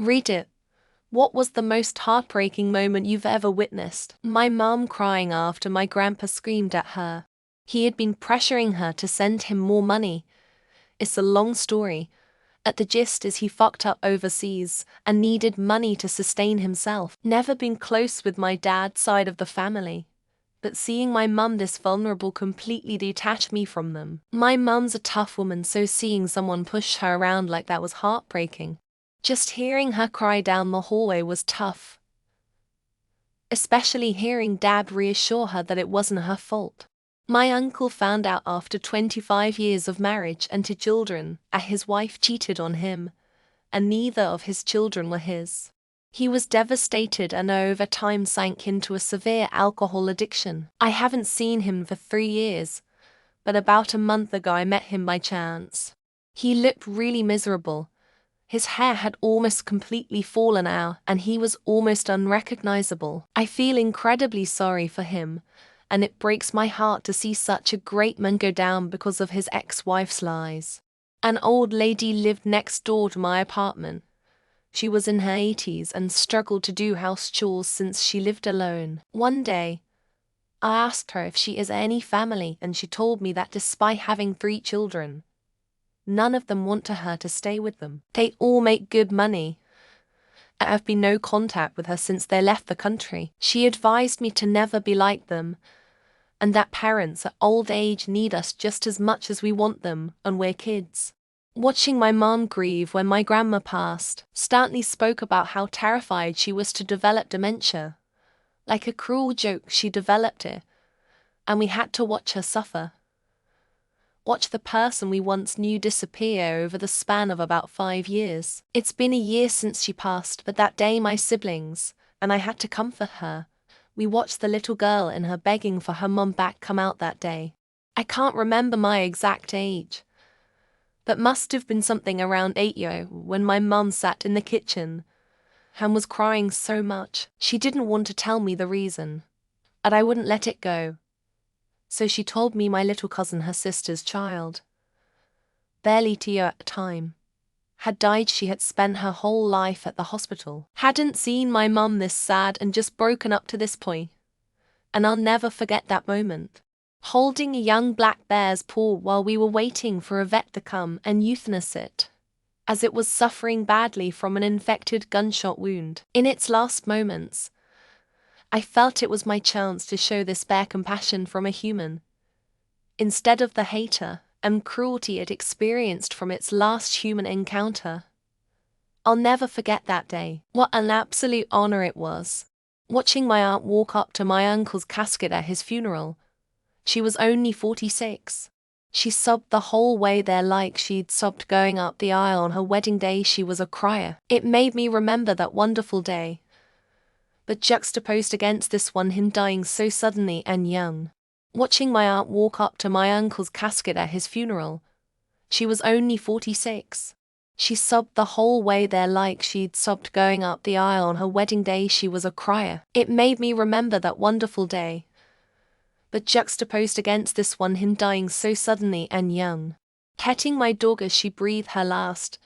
Read it. What was the most heartbreaking moment you've ever witnessed? My mom crying after my grandpa screamed at her. He had been pressuring her to send him more money. It's a long story. At the gist is he fucked up overseas and needed money to sustain himself. Never been close with my dad's side of the family, but seeing my mum this vulnerable completely detached me from them. My mum's a tough woman, so seeing someone push her around like that was heartbreaking. Just hearing her cry down the hallway was tough, especially hearing Dad reassure her that it wasn't her fault. My uncle found out after 25 years of marriage and 2 children that his wife cheated on him, and neither of his children were his. He was devastated and over time sank into a severe alcohol addiction. I haven't seen him for 3 years, but about a month ago I met him by chance. He looked really miserable. His hair had almost completely fallen out and he was almost unrecognizable. I feel incredibly sorry for him, and it breaks my heart to see such a great man go down because of his ex-wife's lies. An old lady lived next door to my apartment. She was in her 80s and struggled to do house chores since she lived alone. One day, I asked her if she has any family, and she told me that despite having 3 children, none of them want her to stay with them. They all make good money. I have been no contact with her since they left the country. She advised me to never be like them, and that parents at old age need us just as much as we want them, and we're kids. Watching my mom grieve when my grandma passed, Stanley spoke about how terrified she was to develop dementia. Like a cruel joke, she developed it, and we had to watch her suffer. Watch the person we once knew disappear over the span of about 5 years. It's been a year since she passed, but that day my siblings and I had to comfort her. We watched the little girl in her begging for her mom back come out that day. I can't remember my exact age, but must have been something around 8 when my mum sat in the kitchen and was crying so much. She didn't want to tell me the reason, and I wouldn't let it go. So she told me my little cousin, her sister's child, barely 2 years at the time, had died. She had spent her whole life at the hospital. Hadn't seen my mum this sad and just broken up to this point. And I'll never forget that moment. Holding a young black bear's paw while we were waiting for a vet to come and euthanize it, as it was suffering badly from an infected gunshot wound. In its last moments, I felt it was my chance to show this bear compassion from a human, instead of the hater and cruelty it experienced from its last human encounter. I'll never forget that day. What an absolute honor it was. Watching my aunt walk up to my uncle's casket at his funeral. She was only 46. She sobbed the whole way there like she'd sobbed going up the aisle on her wedding day. She was a crier. It made me remember that wonderful day, but juxtaposed against this one, him dying so suddenly and young. Watching my aunt walk up to my uncle's casket at his funeral. She was only 46. She sobbed the whole way there like she'd sobbed going up the aisle on her wedding day. She was a crier. It made me remember that wonderful day, but juxtaposed against this one, him dying so suddenly and young. Petting my dog as she breathed her last.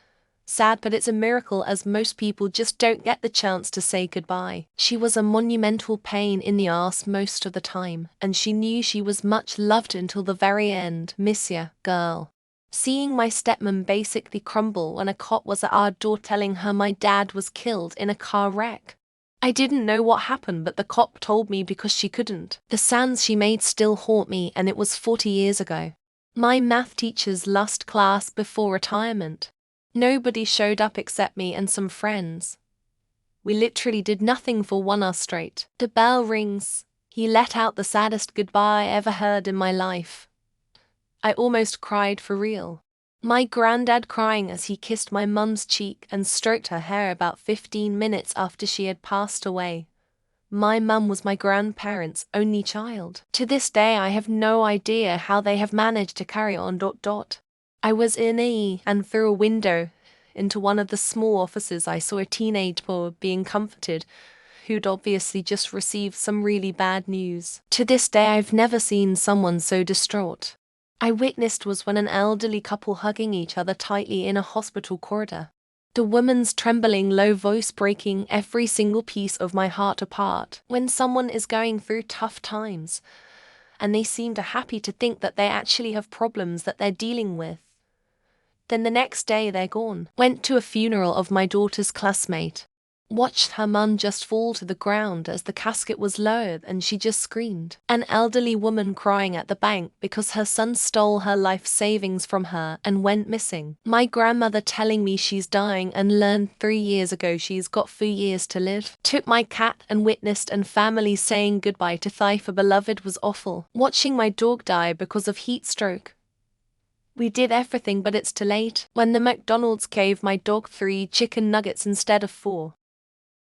Sad, but it's a miracle, as most people just don't get the chance to say goodbye. She was a monumental pain in the ass most of the time, and she knew she was much loved until the very end. Miss ya, girl. Seeing my stepmom basically crumble when a cop was at our door telling her my dad was killed in a car wreck. I didn't know what happened, but the cop told me because she couldn't. The sounds she made still haunt me, and it was 40 years ago. My math teacher's last class before retirement. Nobody showed up except me and some friends. We literally did nothing for 1 hour straight. The bell rings. He let out the saddest goodbye I ever heard in my life. I almost cried for real. My granddad crying as he kissed my mum's cheek and stroked her hair about 15 minutes after she had passed away. My mum was my grandparents' only child. To this day I have no idea how they have managed to carry on. I was in E, and through a window into one of the small offices I saw a teenage boy being comforted, who'd obviously just received some really bad news. To this day I've never seen someone so distraught. I witnessed was when an elderly couple hugging each other tightly in a hospital corridor. The woman's trembling low voice breaking every single piece of my heart apart. When someone is going through tough times, and they seem to happy to think that they actually have problems that they're dealing with, then the next day they're gone. Went to a funeral of my daughter's classmate. Watched her mum just fall to the ground as the casket was lowered and she just screamed. An elderly woman crying at the bank because her son stole her life savings from her and went missing. My grandmother telling me she's dying and learned 3 years ago she's got 4 years to live. Took my cat and witnessed and family saying goodbye to Thaifa beloved was awful. Watching my dog die because of heat stroke. We did everything but it's too late. When the McDonald's gave my dog 3 chicken nuggets instead of 4.